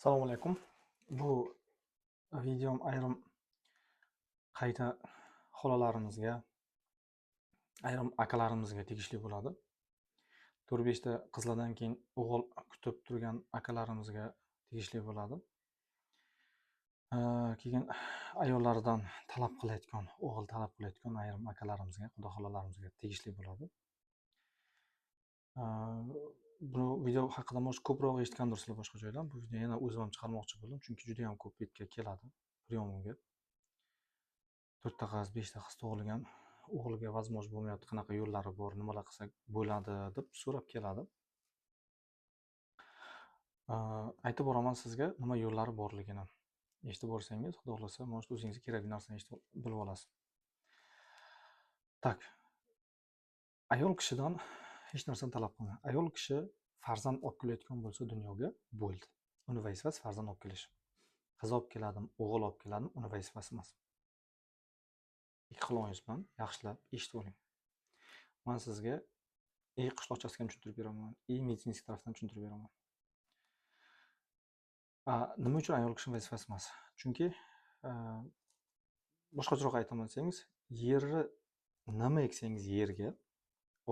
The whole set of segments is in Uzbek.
Assalomu alaykum. Bu videom ayrim qayta xolalarimizga, ayrim akalarimizga tegishli bo'ladi. 4-5 ta qizlardan keyin o'g'il kutib turgan akalarimizga tegishli bo'ladi. Keyin ayollaridan talab qilayotgan, o'g'il talab qilayotgan ayrim akalarimizga, xudo xolalarimizga tegishli bo'ladi. Bu video haqida ko'proq eshitgandirsizlar boshqa joydan. Bu videoni yana o'zim ham chiqarmoqchi bo'ldim, chunki juda ham ko'p betga keladi priyomimga. 4 ta qiz, 5 ta qiz tug'ilgan, o'g'ilga возможно bo'lmayapti, qanaqa yo'llari bor, nimalar qilsak bo'ladi deb so'rab keladi. Aytib boraman sizga nima yo'llari borligini. Eshitib borsangiz, xudo xolasa, может o'zingizga kerakli narsani eshitib bilib olasiz. Tak. Ayol kishidan hech narsani talab qilmang. Ayol kishi farzand olib kelayotgan bo'lsa dunyoga bo'ldi. Uni vazifasi farzand olib kelish. Qiz olib keladimi, o'g'il olib keladimi, uni vazifasi emas. Ikki quloqingiz bilan yaxshilab eshitib oling. Men sizga qishloqchasidan tushuntirib beraman, meditsinskiy tarafdan tushuntirib beraman. Nima uchun ayol kishi vazifasi emas? Chunki boshqacharoq aytaman desangiz, yerni nima eksangiz yerga,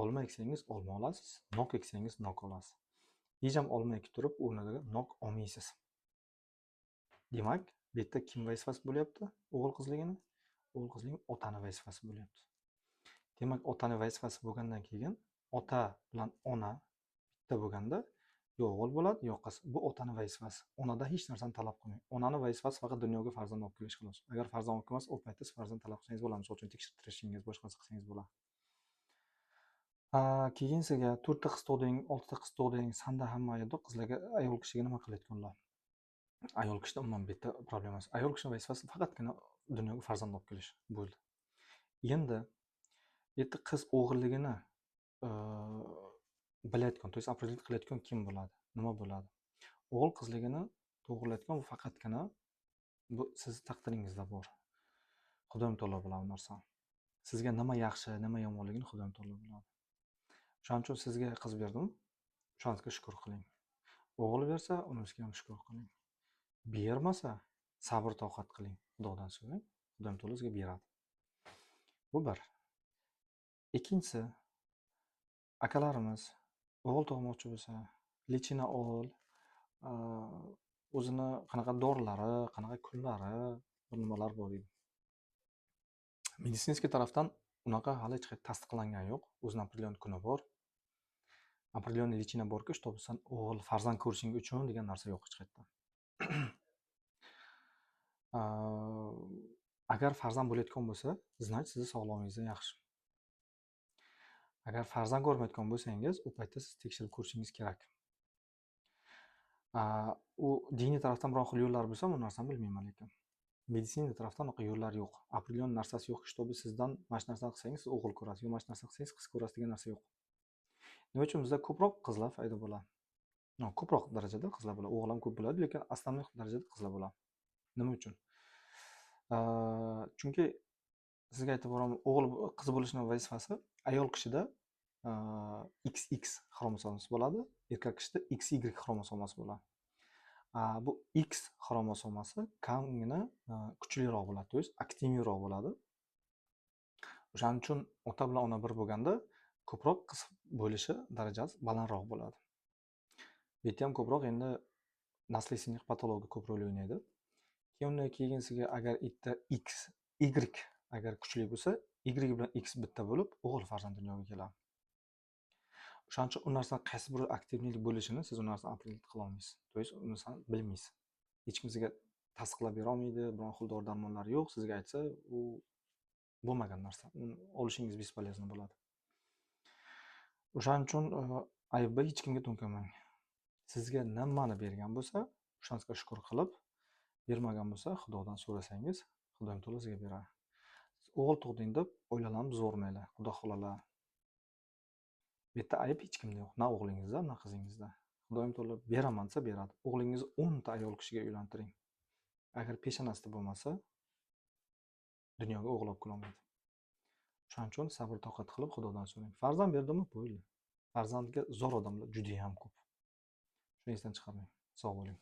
olma eksangiz olma olasiz, nok eksangiz nok olasiz. Hecham olma ekib turib, o'rniga nok olmaysiz. Demak, bu yerda kim vazifasi bo'lyapti? O'g'il qizligini? O'g'il qizligini otani vazifasi bo'lyapti. Demak, otani vazifasi bo'lgandan keyin ota bilan ona bitta bo'lganda yo o'g'il bo'ladi, yo qiz. Bu otani vazifasi. Onadan hech narsani talab qilmang. Onaning vazifasi faqat dunyoga farzand olib kelish xolos. Agar farzand olib kelmasa, u paytda siz farzand talab qilsangiz bo'ladi, misol uchun tekshirtirishingiz, boshqasi qilsangiz bo'ladi. Keyin sizga 4 ta qiz tug'ding, 6 ta qiz tug'ding, sanda hamma yerda qizlarga, ayol kishiga nima qilayotganlar? Ayol kishida umuman bitta problemasi. Ayol kishining vazifasi faqatgina dunyoga farzand olib kelish bo'ldi. Endi yerda qiz o'g'illigini bilayotgan, to есть определить qilayotgan kim bo'ladi? Nima bo'ladi? O'g'il qizligini to'g'rilayotgan bu faqatgina bu siz taqdiringizda bor. Xudoyim taolo biladi narsani. Sizga nima yaxshi, nima yomonligini Xudoyim taolo biladi. Shuning uchun sizga qiz berdim, shunga shukr qiling. O'g'il bersa, unisiga ham shukr qiling. Bermasa, sabr toqat qiling. Xudodan so'rang, Xudoyim taolo sizga beradi. Bu bir. Ikkinchisi, akalarimiz o'g'il tug'moqchi bo'lsa, lechina ol, o'zini qanaqa dorilari, qanaqa kunlari, bir nimalar bor edi. Meditsinskiy tarafdan unaqa hali hech qayerda tasdiqlangan yo'q. O'zining определенный kuni bor. Определенный lechina borki, что sen o'g'il farzand ko'rishing uchun degan narsa yo'q hech qayerda. Agar farzand bo'layotgan bo'lsa, значит sizni sog'lig'ingizdan yaxshi. Agar farzand ko'rmayotgan bo'lsangiz, u paytda siz tekshirib ko'rishingiz kerak. U diniy tarafdan biror xil yo'llar bo'lsa, bu narsani bilmayman lekin. Meditsina tarafdan unaqa yo'llar yo'q. Определенный narsasi yo'q, чтобы sizdan mana shu narsani qilsangiz siz o'g'il ko'rasiz, yo mana shu narsani qilsangiz qiz ko'rasiz degan narsa yo'q. Nima uchun bizda ko'proq qizlar foyda bo'ladi? Ko'proq darajada qizlar bo'ladi. O'g'il ham ko'p bo'ladi, lekin основной darajada qizlar bo'ladi. Nima uchun? Chunki sizga aytib boraman, o'g'il qiz bo'lishning vazifasi ayol kishida XX xromosomasi bo'ladi, erkak kishida XY xromosomasi bo'ladi. Bu X xromosomasi kamgina kuchliroq bo'ladi, to есть aktivroq bo'ladi. O'shaning uchun ota bilan ona bir bo'lganda ko'proq qiz bo'lishi darajasi balandroq bo'ladi. Bu yerda ham ko'proq endi nasliyskiy patologiya ko'p rol o'ynaydi. Keyinsiga agar ikkita X, Y agar kuchli bo'lsa, Y bilan X bitta bo'lib, o'g'il farzand dunyoga keladi. O'shaning uchun u narsa qaysi bir aktivlik bo'lishini siz u narsani aniqlab qila olmaysiz. To есть uni bilmaysiz. Hech kim sizga tasdiqlab bera olmaydi, biror xil dori-darmonlar yo'q. Sizga aytsa, u bo'lmagan narsa. Uni olishingiz bespolezno bo'ladi. O'shaning uchun aybba hech kimga to'nkamang. Sizga nimani bergan bo'lsa, o'shanga shukr qilib, bermagan bo'lsa, Xudodan so'rasangiz, Xudoyim taolo sizga beradi. O'g'il tug'ding deb oilalarni zo'rmanglar, Xudo xololar. Bu yerda ayb hech kimda yo'q, na o'g'lingizda, na qizingizda. Xudoyim taolo beraman desa beradi. O'g'lingizni 10 ta ayol kishiga uylantiring. Agar peshonasida bo'lmasa, dunyoga o'g'il olib kelolmaydi. Shuning uchun sabr toqat qilib Xudodan so'rang. Farzand berdimi, bo'ldi. Farzandga zor odamlar juda ham ko'p. Shuni esdan chiqarmang. Sog' bo'ling.